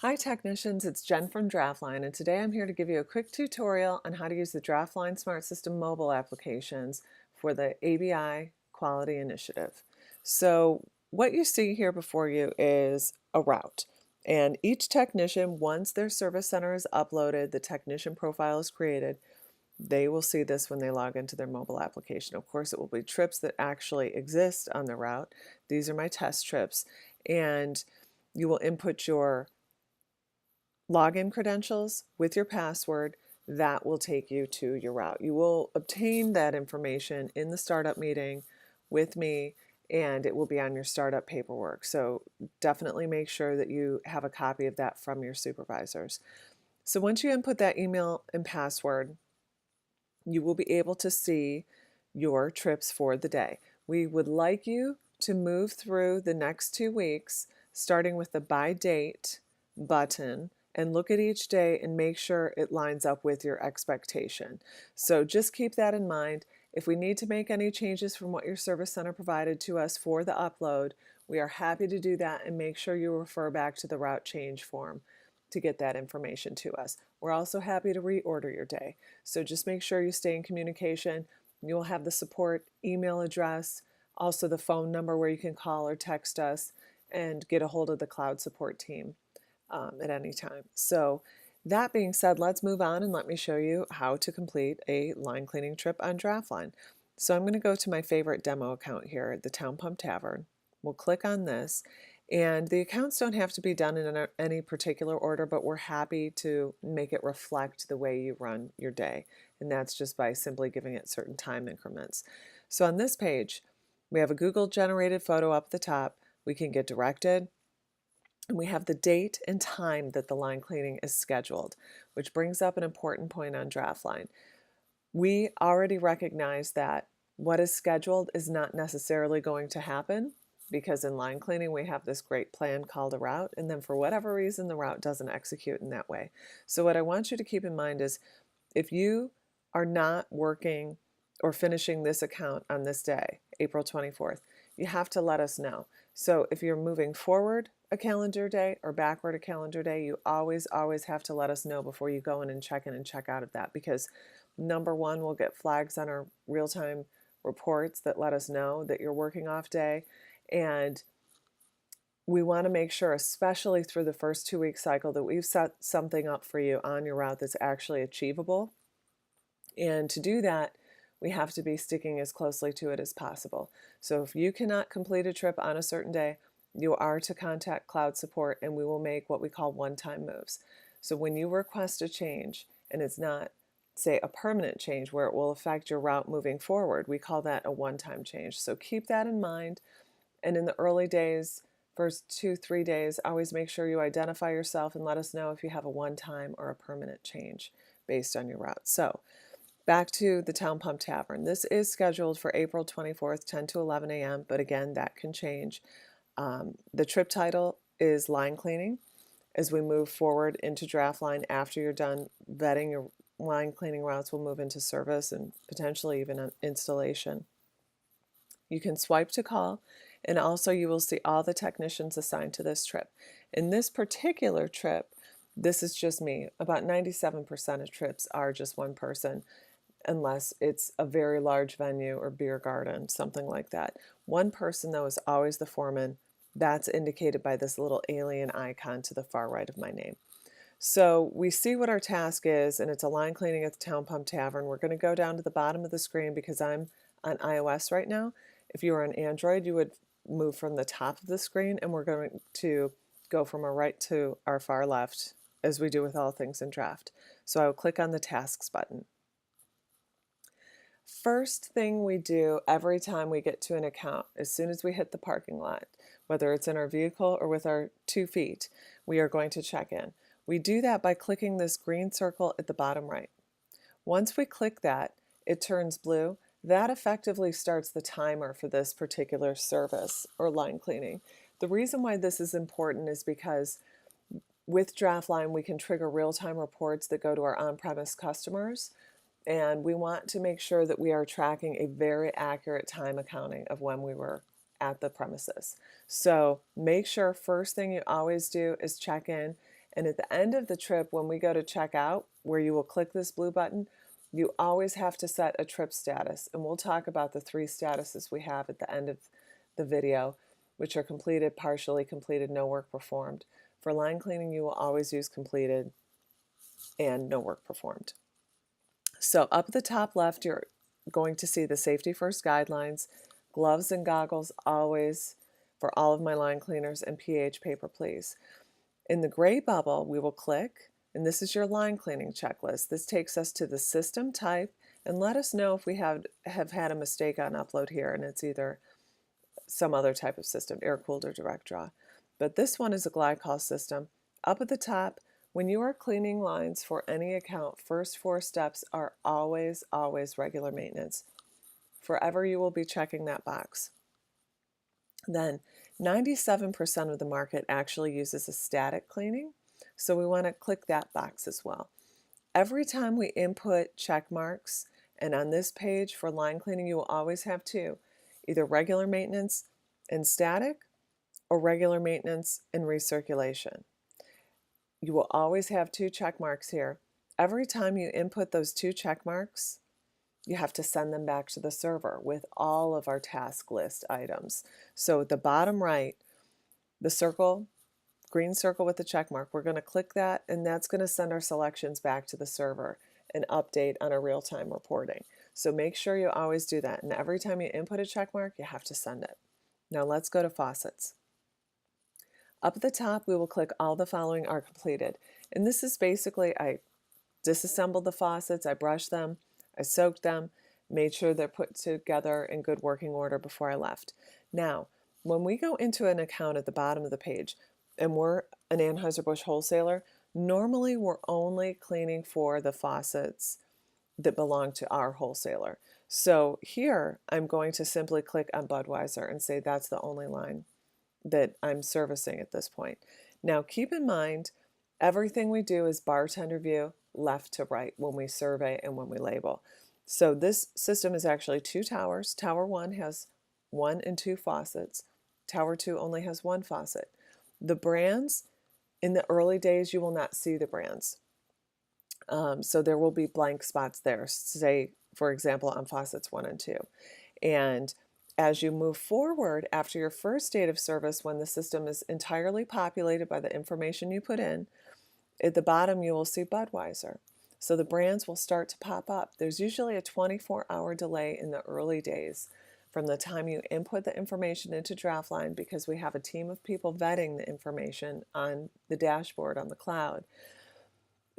Hi technicians, it's Jen from DraftLine, and today I'm here to give you a quick tutorial on how to use the DraftLine SmartSystem mobile applications for the ABI Quality Initiative. So what you see here before you is a route, and each technician, once their service center is uploaded, the technician profile is created, they will see this when they log into their mobile application. Of course, it will be trips that actually exist on the route. These are my test trips, and you will input your login credentials with your password. That will take you to your route. You will obtain that information in the startup meeting with me, and it will be on your startup paperwork. So definitely make sure that you have a copy of that from your supervisors. So once you input that email and password, you will be able to see your trips for the day. We would like you to move through the next 2 weeks, starting with the by date button, and look at each day and make sure it lines up with your expectation. So just keep that in mind. If we need to make any changes from what your service center provided to us for the upload, we are happy to do that, and make sure you refer back to the route change form to get that information to us. We're also happy to reorder your day. So just make sure you stay in communication. You'll have the support email address, also the phone number where you can call or text us and get a hold of the cloud support team at any time. So that being said, let's move on and let me show you how to complete a line cleaning trip on DraftLine. So I'm going to go to my favorite demo account here at the Town Pump Tavern. We'll click on this, and the accounts don't have to be done in any particular order, but we're happy to make it reflect the way you run your day, and that's just by simply giving it certain time increments. So on this page, we have a Google generated photo up at the top. We can get directed, and we have the date and time that the line cleaning is scheduled, which brings up an important point on DraftLine. We already recognize that what is scheduled is not necessarily going to happen, because in line cleaning we have this great plan called a route, and then for whatever reason the route doesn't execute in that way. So what I want you to keep in mind is, if you are not working or finishing this account on this day, April 24th, you have to let us know. So if you're moving forward a calendar day or backward a calendar day, you always have to let us know before you go in and check out of that, because number one, we'll get flags on our real-time reports that let us know that you're working off day, and we want to make sure, especially through the first 2-week cycle, that we've set something up for you on your route that's actually achievable. And to do that, we have to be sticking as closely to it as possible. So if you cannot complete a trip on a certain day, you are to contact cloud support, and we will make what we call one-time moves. So when you request a change and it's not, say, a permanent change where it will affect your route moving forward, we call that a one-time change. So keep that in mind. And in the early days, first 2-3 days, always make sure you identify yourself and let us know if you have a one-time or a permanent change based on your route. So back to the Town Pump Tavern. This is scheduled for April 24th, 10 to 11 a.m., but again, that can change. The trip title is Line Cleaning. As we move forward into DraftLine, after you're done vetting your line cleaning routes, we'll move into service and potentially even an installation. You can swipe to call, and also you will see all the technicians assigned to this trip. In this particular trip, this is just me. About 97% of trips are just one person, unless it's a very large venue or beer garden, something like that. One person, though, is always the foreman. That's indicated by this little alien icon to the far right of my name. So we see what our task is, and it's a line cleaning at the Town Pump Tavern. We're going to go down to the bottom of the screen because I'm on iOS right now. If you were on Android, you would move from the top of the screen, and we're going to go from our right to our far left, as we do with all things in Draft. So I will click on the Tasks button. First thing we do every time we get to an account, as soon as we hit the parking lot, whether it's in our vehicle or with our 2 feet, we are going to check in. We do that by clicking this green circle at the bottom right. Once we click that, it turns blue. That effectively starts the timer for this particular service or line cleaning. The reason why this is important is because with DraftLine, we can trigger real-time reports that go to our on-premise customers, and we want to make sure that we are tracking a very accurate time accounting of when we were at the premises. So make sure first thing you always do is check in And at the end of the trip, when we go to check out, where you will click this blue button, you always have to set a trip status. And we'll talk about the 3 statuses we have at the end of the video, which are completed, partially completed, no work performed. For line cleaning, you will always use completed and no work performed. So up at the top left, you're going to see the safety first guidelines, gloves and goggles always for all of my line cleaners, and pH paper please. In the gray bubble, we will click, and this is your line cleaning checklist. This takes us to the system type and let us know if we have had a mistake on upload here, and it's either some other type of system, air-cooled or direct draw. But this one is a glycol system. Up at the top, when you are cleaning lines for any account, first 4 steps are always, always regular maintenance. Forever you will be checking that box. Then 97% of the market actually uses a static cleaning, so we want to click that box as well. Every time we input check marks, and on this page for line cleaning you will always have 2, either regular maintenance and static or regular maintenance and recirculation. You will always have 2 check marks here. Every time you input those 2 check marks, you have to send them back to the server with all of our task list items. So at the bottom right, the circle, green circle with the check mark, we're going to click that, and that's going to send our selections back to the server and update on our real-time reporting. So make sure you always do that, and every time you input a check mark, you have to send it. Now let's go to faucets. Up at the top, we will click all the following are completed. And this is basically, I disassembled the faucets, I brushed them, I soaked them, made sure they're put together in good working order before I left. Now, when we go into an account at the bottom of the page, and we're an Anheuser-Busch wholesaler, normally we're only cleaning for the faucets that belong to our wholesaler. So here, I'm going to simply click on Budweiser and say that's the only line that I'm servicing at this point. Now keep in mind, everything we do is bartender view, left to right when we survey and when we label. So this system is actually 2 towers. Tower 1 has 1 and 2 faucets. Tower 2 only has 1 faucet. The brands, in the early days, you will not see the brands. So there will be blank spots there, say, for example, on faucets 1 and 2. And as you move forward after your first date of service, when the system is entirely populated by the information you put in, at the bottom you will see Budweiser. So the brands will start to pop up. There's usually a 24-hour delay in the early days from the time you input the information into DraftLine, because we have a team of people vetting the information on the dashboard on the cloud.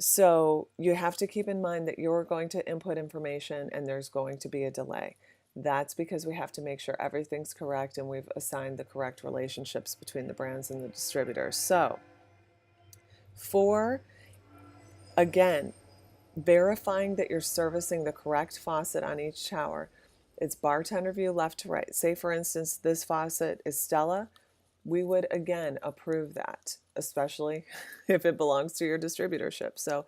So you have to keep in mind that you're going to input information and there's going to be a delay. That's because we have to make sure everything's correct and we've assigned the correct relationships between the brands and the distributors. So for, again, verifying that you're servicing the correct faucet on each tower, it's bartender view left to right. Say, for instance, this faucet is Stella. We would, again, approve that, especially if it belongs to your distributorship. So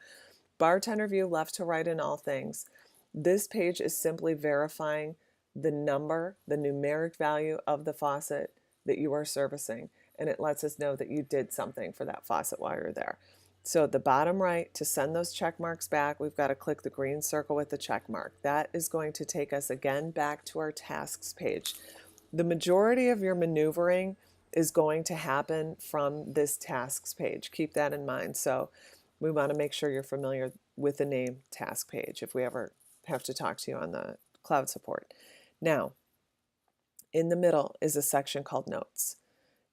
bartender view left to right in all things. This page is simply verifying the number, the numeric value of the faucet that you are servicing, and it lets us know that you did something for that faucet while you're there. So at the bottom right, to send those check marks back, we've got to click the green circle with the check mark. That is going to take us again back to our tasks page. The majority of your maneuvering is going to happen from this tasks page. Keep that in mind. So we want to make sure you're familiar with the name task page if we ever have to talk to you on the cloud support. Now, in the middle is a section called Notes.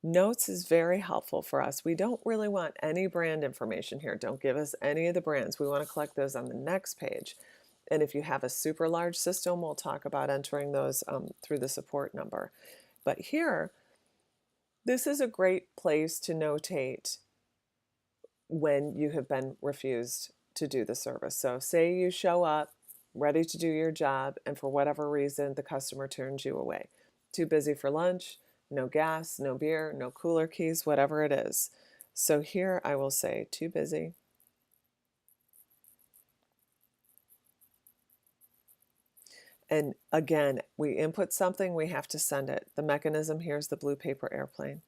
Notes is very helpful for us. We don't really want any brand information here. Don't give us any of the brands. We want to collect those on the next page. And if you have a super large system, we'll talk about entering those through the support number. But here, this is a great place to notate when you have been refused to do the service. So say you show up ready to do your job, and for whatever reason, the customer turns you away. Too busy for lunch, no gas, no beer, no cooler keys, whatever it is. So here I will say, too busy. And again, we input something, we have to send it. The mechanism here is the blue paper airplane.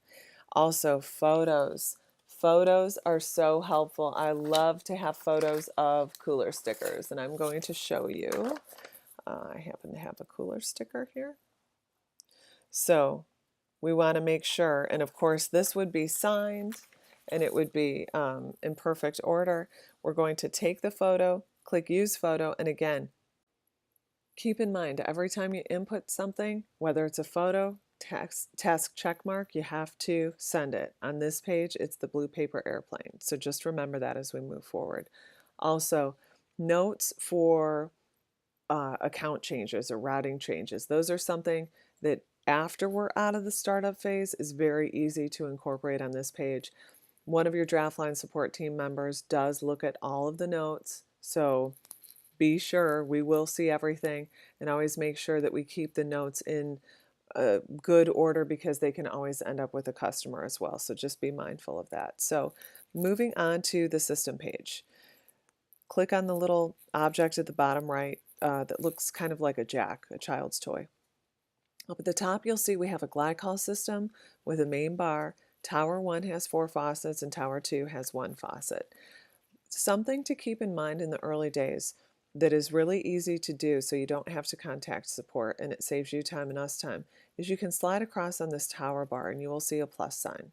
Also, photos. Photos are so helpful. I love to have photos of cooler stickers, and I'm going to show you. I happen to have a cooler sticker here. So we want to make sure, and of course this would be signed and it would be in perfect order. We're going to take the photo, click use photo, and again, keep in mind every time you input something, whether it's a photo, task check mark, you have to send it. On this page, it's the blue paper airplane. So just remember that as we move forward. Also, notes for account changes or routing changes. Those are something that after we're out of the startup phase is very easy to incorporate on this page. One of your DraftLine support team members does look at all of the notes, so be sure we will see everything, and always make sure that we keep the notes in a good order because they can always end up with a customer as well. So just be mindful of that. So moving on to the system page. Click on the little object at the bottom right that looks kind of like a jack, a child's toy. Up at the top, you'll see we have a glycol system with a main bar. Tower 1 has 4 faucets and Tower 2 has 1 faucet. Something to keep in mind in the early days that is really easy to do so you don't have to contact support and it saves you time and us time is you can slide across on this tower bar and you will see a plus sign.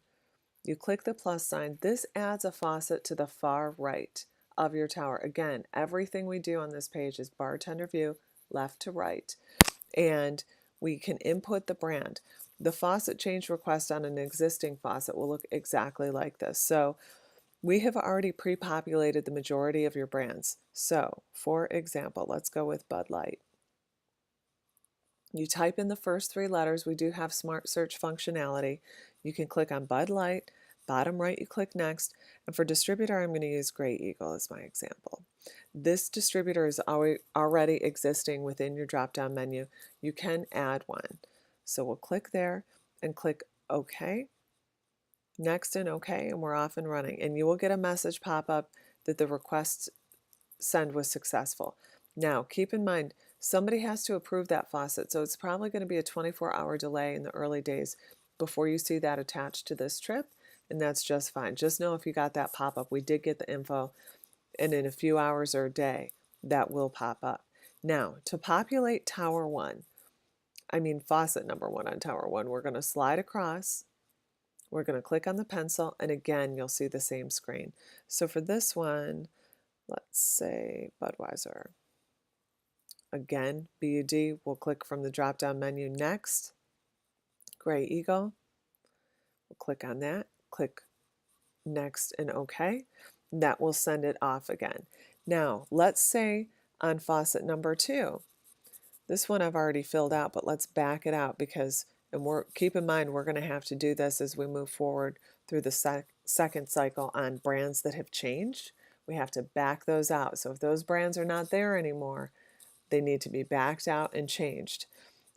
You click the plus sign. This adds a faucet to the far right of your tower. Again, everything we do on this page is bartender view, left to right. And we can input the brand. The faucet change request on an existing faucet will look exactly like this. So we have already pre-populated the majority of your brands. So, for example, let's go with Bud Light. You type in the first 3 letters. We do have smart search functionality. You can click on Bud Light. Bottom right, you click Next. And for distributor, I'm going to use Gray Eagle as my example. This distributor is already existing within your drop-down menu. You can add one. So we'll click there and click OK. Next and OK, and we're off and running. And you will get a message pop up that the request send was successful. Now, keep in mind, somebody has to approve that faucet, so it's probably going to be a 24-hour delay in the early days before you see that attached to this trip, and that's just fine. Just know if you got that pop-up, we did get the info, and in a few hours or a day, that will pop up. Now, to populate faucet number 1 on Tower 1, we're going to slide across. We're going to click on the pencil, and again, you'll see the same screen. So for this one, let's say Budweiser. Again, BUD, we'll click from the drop-down menu Next. Gray Eagle, we'll click on that, click Next and OK. That will send it off again. Now, let's say on faucet number 2, this one I've already filled out, but let's back it out because, and keep in mind, we're going to have to do this as we move forward through the second cycle on brands that have changed. We have to back those out. So if those brands are not there anymore, they need to be backed out and changed.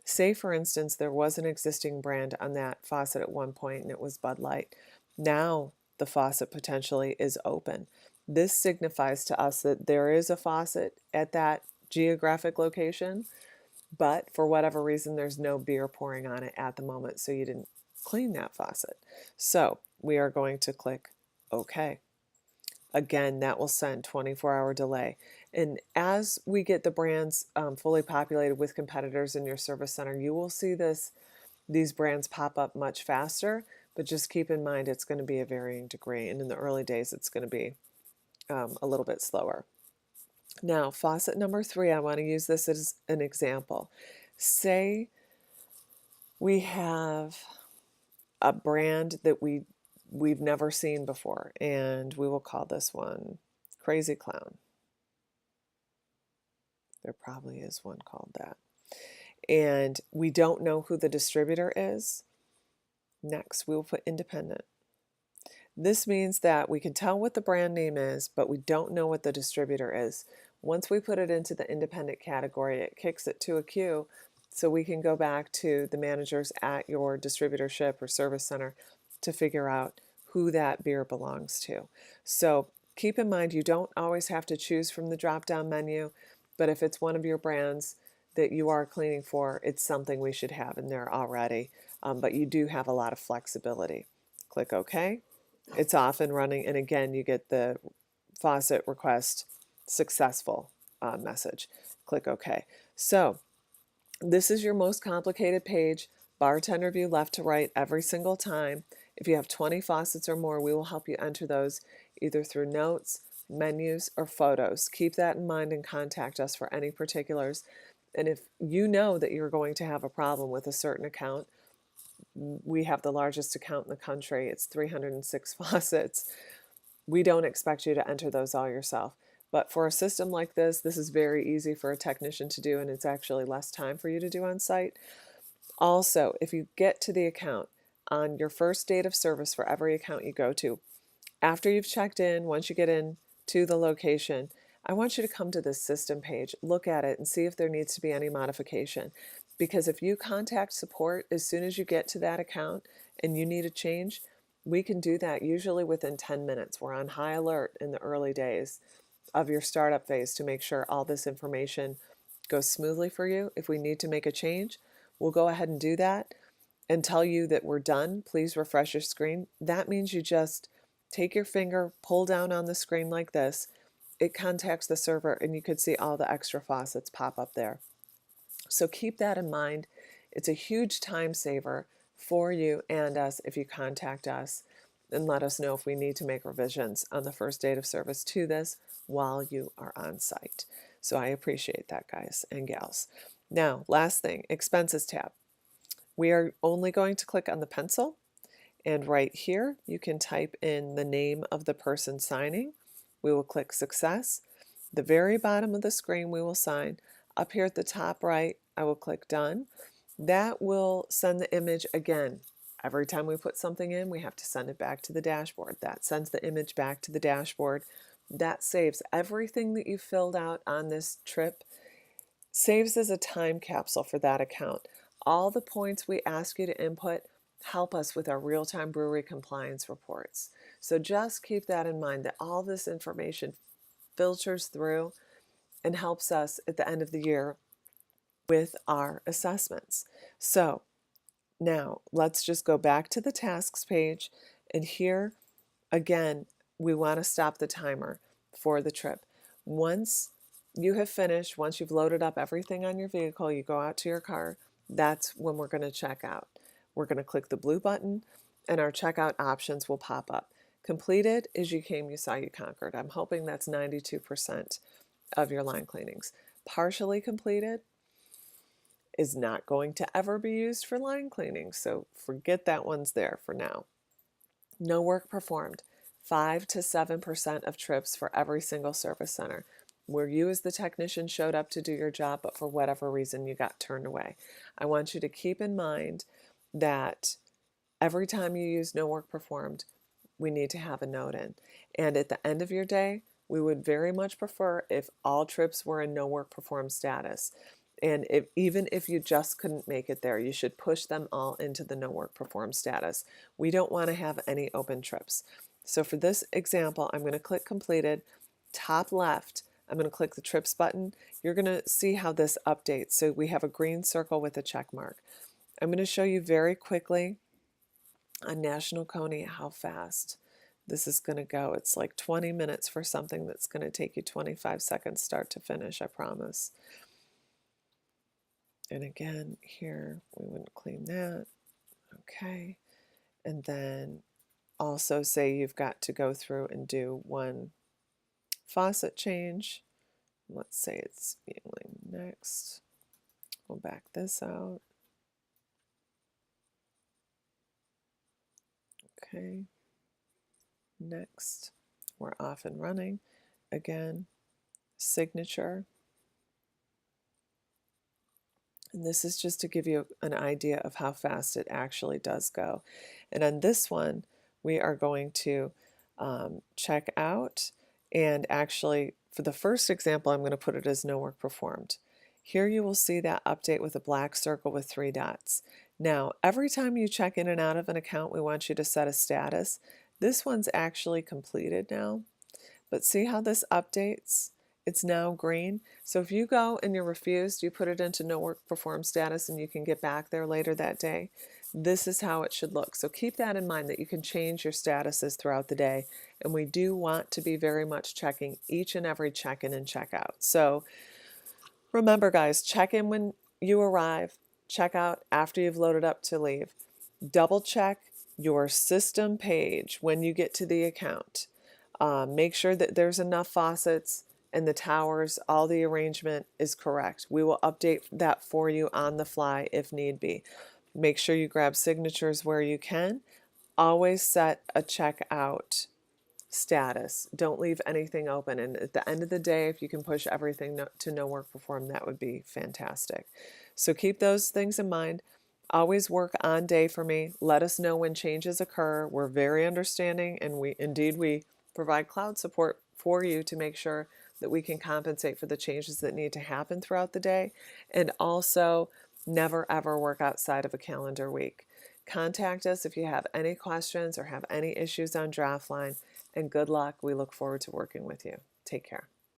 Say, for instance, there was an existing brand on that faucet at one point and it was Bud Light. Now the faucet potentially is open. This signifies to us that there is a faucet at that geographic location, but for whatever reason, there's no beer pouring on it at the moment, so you didn't clean that faucet. So we are going to click OK. Again, that will send 24-hour delay. And as we get the brands fully populated with competitors in your service center, you will see these brands pop up much faster, but just keep in mind it's going to be a varying degree. And in the early days, it's going to be a little bit slower. Now, faucet number 3, I want to use this as an example. Say we have a brand that we've never seen before, and we will call this one Crazy Clown. There probably is one called that. And we don't know who the distributor is. Next, we will put independent. This means that we can tell what the brand name is, but we don't know what the distributor is. Once we put it into the independent category, it kicks it to a queue, so we can go back to the managers at your distributorship or service center to figure out who that beer belongs to. So keep in mind, you don't always have to choose from the drop-down menu, but if it's one of your brands that you are cleaning for, it's something we should have in there already, but you do have a lot of flexibility. Click OK. it's off and running. And again, you get the faucet request successful message. Click OK. So this is your most complicated page. Bartender view left to right every single time. If you have 20 faucets or more, we will help you enter those either through notes, menus, or photos. Keep that in mind and contact us for any particulars. And if you know that you're going to have a problem with a certain account, we have the largest account in the country. It's 306 faucets. We don't expect you to enter those all yourself. But for a system like this is very easy for a technician to do, and it's actually less time for you to do on site. Also, if you get to the account on your first date of service for every account you go to, after you've checked in, once you get in to the location, I want you to come to this system page, look at it, and see if there needs to be any modification. Because if you contact support as soon as you get to that account and you need a change, we can do that usually within 10 minutes. We're on high alert in the early days of your startup phase to make sure all this information goes smoothly for you. If we need to make a change, we'll go ahead and do that and tell you that we're done. Please refresh your screen. That means you just take your finger, pull down on the screen like this. It contacts the server and you could see all the extra faucets pop up there. So keep that in mind. It's a huge time saver for you and us if you contact us and let us know if we need to make revisions on the first date of service to this while you are on site. So I appreciate that, guys and gals. Now, last thing, expenses tab. We are only going to click on the pencil, and right here you can type in the name of the person signing. We will click success. The very bottom of the screen we will sign. Up here at the top right, I will click done. That will send the image again. Every time we put something in, we have to send it back to the dashboard. That sends the image back to the dashboard. That saves everything that you filled out on this trip, saves as a time capsule for that account. All the points we ask you to input help us with our real-time brewery compliance reports. So just keep that in mind, that all this information filters through and helps us at the end of the year with our assessments. So now let's just go back to the tasks page, and here again we want to stop the timer for the trip. Once you have finished, once you've loaded up everything on your vehicle, you go out to your car, that's when we're going to check out. We're going to click the blue button and our checkout options will pop up. Completed is you came, you saw, you conquered. I'm hoping that's 92% of your line cleanings. Partially completed is not going to ever be used for line cleaning, so forget that one's there for now. No work performed. 5 to 7% of trips for every single service center where you as the technician showed up to do your job, but for whatever reason you got turned away. I want you to keep in mind that every time you use no work performed, we need to have a note in. And at the end of your day, we would very much prefer if all trips were in no work performed status. And even if you just couldn't make it there, you should push them all into the no work performed status. We don't want to have any open trips. So for this example, I'm going to click completed. Top left, I'm going to click the trips button. You're going to see how this updates. So we have a green circle with a check mark. I'm going to show you very quickly on National Coney how fast this is going to go. It's like 20 minutes for something that's going to take you 25 seconds start to finish, I promise. And again, here, we wouldn't clean that. Okay. And then also say you've got to go through and do one faucet change. Let's say it's Yingling next. We'll back this out. Okay. Next. We're off and running. Again, signature. And this is just to give you an idea of how fast it actually does go. And on this one, we are going to check out. And actually, for the first example, I'm going to put it as no work performed. Here you will see that update with a black circle with 3 dots. Now, every time you check in and out of an account, we want you to set a status. This one's actually completed now. But see how this updates? It's now green. So if you go and you're refused, you put it into no work performed status and you can get back there later that day. this is how it should look. So keep that in mind, that you can change your statuses throughout the day. And we do want to be very much checking each and every check-in and check-out. So remember, guys, check in when you arrive, check out after you've loaded up to leave. Double check your system page when you get to the account. Make sure that there's enough faucets and the towers, all the arrangement is correct. We will update that for you on the fly if need be. Make sure you grab signatures where you can. Always set a checkout status. Don't leave anything open. And at the end of the day, if you can push everything to no work performed, that would be fantastic. So keep those things in mind. Always work on day for me. Let us know when changes occur. We're very understanding, and we provide cloud support for you to make sure that we can compensate for the changes that need to happen throughout the day. And also, never ever work outside of a calendar week. Contact us if you have any questions or have any issues on DraftLine, and good luck. We look forward to working with you. Take care.